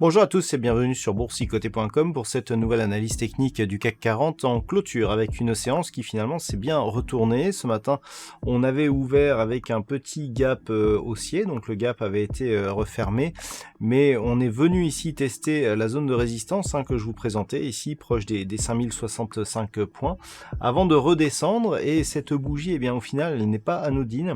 Bonjour à tous et bienvenue sur boursicoté.com pour cette nouvelle analyse technique du CAC 40 en clôture avec une séance qui finalement s'est bien retournée. Ce matin, on avait ouvert avec un petit gap haussier, donc le gap avait été refermé, mais on est venu ici tester la zone de résistance que je vous présentais ici proche des 5065 points avant de redescendre, et cette bougie, eh bien au final, elle n'est pas anodine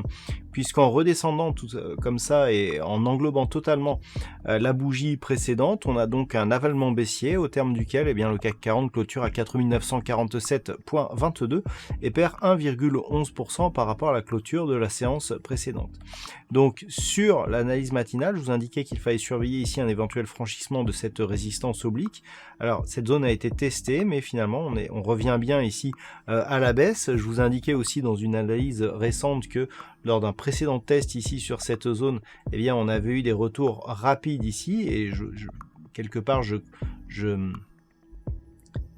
puisqu'en redescendant tout comme ça et en englobant totalement la bougie précédente, on a donc un avalement baissier au terme duquel, eh bien, le CAC 40 clôture à 4947,22 et perd 1,11% par rapport à la clôture de la séance précédente. Donc sur l'analyse matinale, je vous indiquais qu'il fallait surveiller ici un éventuel franchissement de cette résistance oblique. Alors cette zone a été testée, mais finalement on revient bien ici à la baisse. Je vous indiquais aussi dans une analyse récente que lors d'un précédent test ici sur cette zone, eh bien on avait eu des retours rapides ici, et quelque part je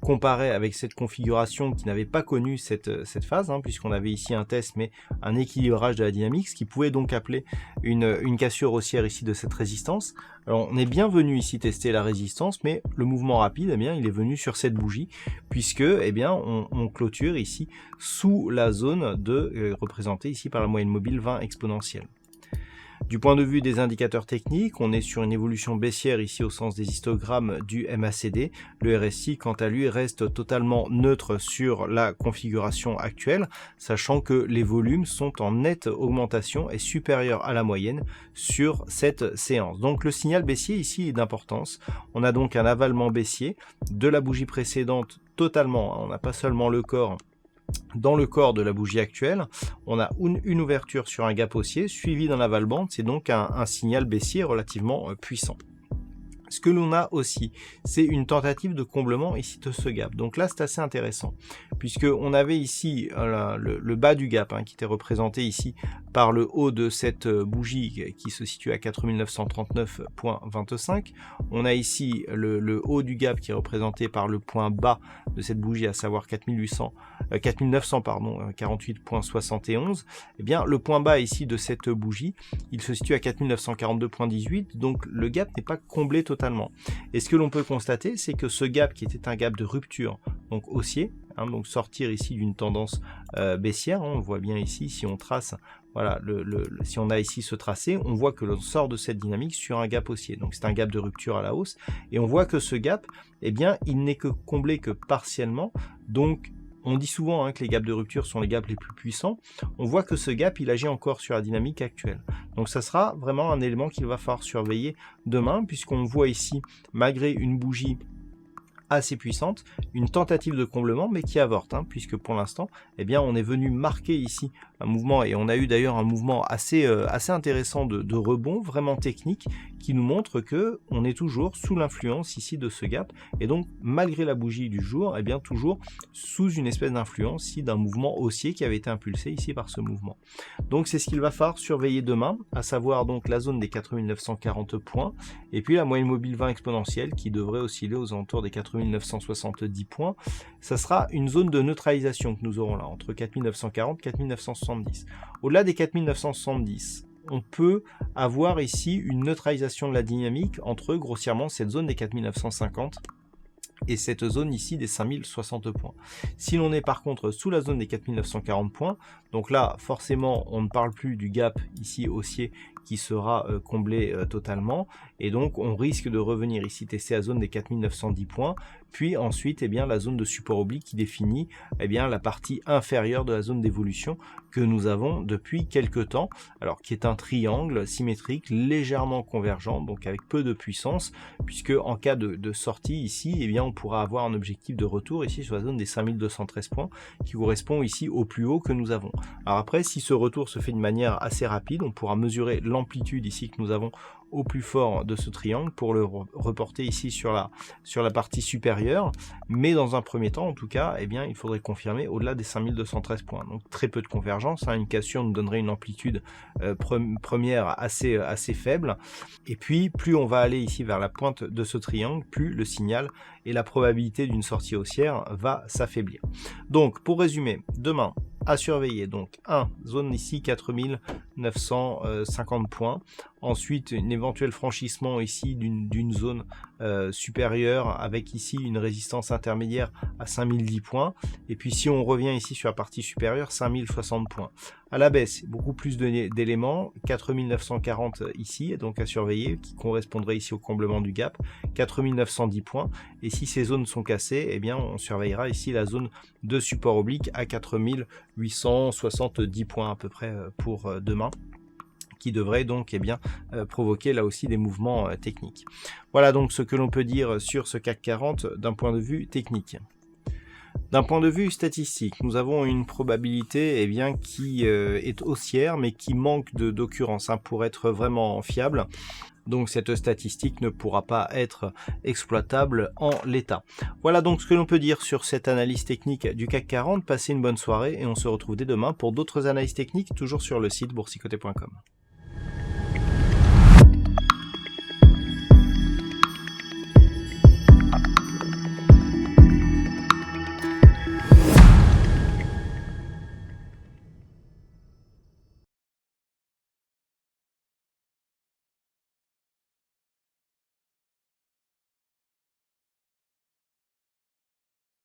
comparais avec cette configuration qui n'avait pas connu cette phase, puisqu'on avait ici un test mais un équilibrage de la dynamique, ce qui pouvait donc appeler une cassure haussière ici de cette résistance. Alors on est bien venu ici tester la résistance, mais le mouvement rapide, eh bien il est venu sur cette bougie, puisque eh bien on clôture ici sous la zone représentée ici par la moyenne mobile 20 exponentielle. Du point de vue des indicateurs techniques, on est sur une évolution baissière ici au sens des histogrammes du MACD. Le RSI, quant à lui, reste totalement neutre sur la configuration actuelle, sachant que les volumes sont en nette augmentation et supérieurs à la moyenne sur cette séance. Donc le signal baissier ici est d'importance. On a donc un avalement baissier de la bougie précédente totalement. On n'a pas seulement le corps. Dans le corps de la bougie actuelle, on a une ouverture sur un gap haussier suivi d'un aval band, c'est donc un signal baissier relativement puissant. Ce que l'on a aussi, c'est une tentative de comblement ici de ce gap. Donc là, c'est assez intéressant, puisque on avait ici le bas du gap qui était représenté ici par le haut de cette bougie qui se situe à 4939,25. On a ici le haut du gap qui est représenté par le point bas de cette bougie, à savoir 4948,71. Eh bien, le point bas ici de cette bougie, il se situe à 4942,18. Donc le gap n'est pas comblé totalement. Et ce que l'on peut constater, c'est que ce gap qui était un gap de rupture, donc haussier, donc sortir ici d'une tendance baissière, on voit bien ici, si on trace, voilà, si on a ici ce tracé, on voit que l'on sort de cette dynamique sur un gap haussier, donc c'est un gap de rupture à la hausse, et on voit que ce gap, eh bien, il n'est que comblé que partiellement, donc on dit souvent que les gaps de rupture sont les gaps les plus puissants. On voit que ce gap, il agit encore sur la dynamique actuelle. Donc ça sera vraiment un élément qu'il va falloir surveiller demain, puisqu'on voit ici, malgré une bougie assez puissante, une tentative de comblement, mais qui avorte, puisque pour l'instant, eh bien, on est venu marquer ici un mouvement, et on a eu d'ailleurs un mouvement assez intéressant de rebond, vraiment technique, qui nous montre que on est toujours sous l'influence ici de ce gap, et donc malgré la bougie du jour, eh bien toujours sous une espèce d'influence ici d'un mouvement haussier qui avait été impulsé ici par ce mouvement. Donc c'est ce qu'il va falloir surveiller demain, à savoir donc la zone des 4940 points, et puis la moyenne mobile 20 exponentielle qui devrait osciller aux alentours des 4970 points. Ça sera une zone de neutralisation que nous aurons là, entre 4940 et 4970. Au-delà des 4970, on peut avoir ici une neutralisation de la dynamique entre grossièrement cette zone des 4950 et cette zone ici des 5060 points. Si l'on est par contre sous la zone des 4940 points, donc là forcément on ne parle plus du gap ici haussier qui sera comblé totalement, et donc on risque de revenir ici tester la zone des 4910 points, puis ensuite la zone de support oblique qui définit la partie inférieure de la zone d'évolution que nous avons depuis quelques temps, alors qui est un triangle symétrique légèrement convergent, donc avec peu de puissance, puisque en cas de sortie ici, on pourra avoir un objectif de retour ici sur la zone des 5213 points, qui correspond ici au plus haut que nous avons. Alors après, si ce retour se fait de manière assez rapide, on pourra mesurer l'amplitude ici que nous avons au plus fort de ce triangle pour le reporter ici sur la partie supérieure, mais dans un premier temps en tout cas, eh bien il faudrait confirmer au-delà des 5213 points, donc très peu de convergence, hein. Une cassure nous donnerait une amplitude première assez faible, et puis plus on va aller ici vers la pointe de ce triangle, plus le signal et la probabilité d'une sortie haussière va s'affaiblir. Donc pour résumer, demain à surveiller, donc zone ici 4950 points, ensuite un éventuel franchissement ici d'une zone supérieure avec ici une résistance intermédiaire à 5010 points, et puis si on revient ici sur la partie supérieure, 5060 points. À la baisse, beaucoup plus d'éléments, 4940 ici, donc à surveiller, qui correspondrait ici au comblement du gap, 4910 points, et si ces zones sont cassées, eh bien on surveillera ici la zone de support oblique à 4870 points à peu près pour demain, qui devrait donc provoquer là aussi des mouvements techniques. Voilà donc ce que l'on peut dire sur ce CAC 40 d'un point de vue technique. D'un point de vue statistique, nous avons une probabilité qui est haussière, mais qui manque d'occurrence pour être vraiment fiable. Donc cette statistique ne pourra pas être exploitable en l'état. Voilà donc ce que l'on peut dire sur cette analyse technique du CAC 40. Passez une bonne soirée et on se retrouve dès demain pour d'autres analyses techniques, toujours sur le site boursicoté.com.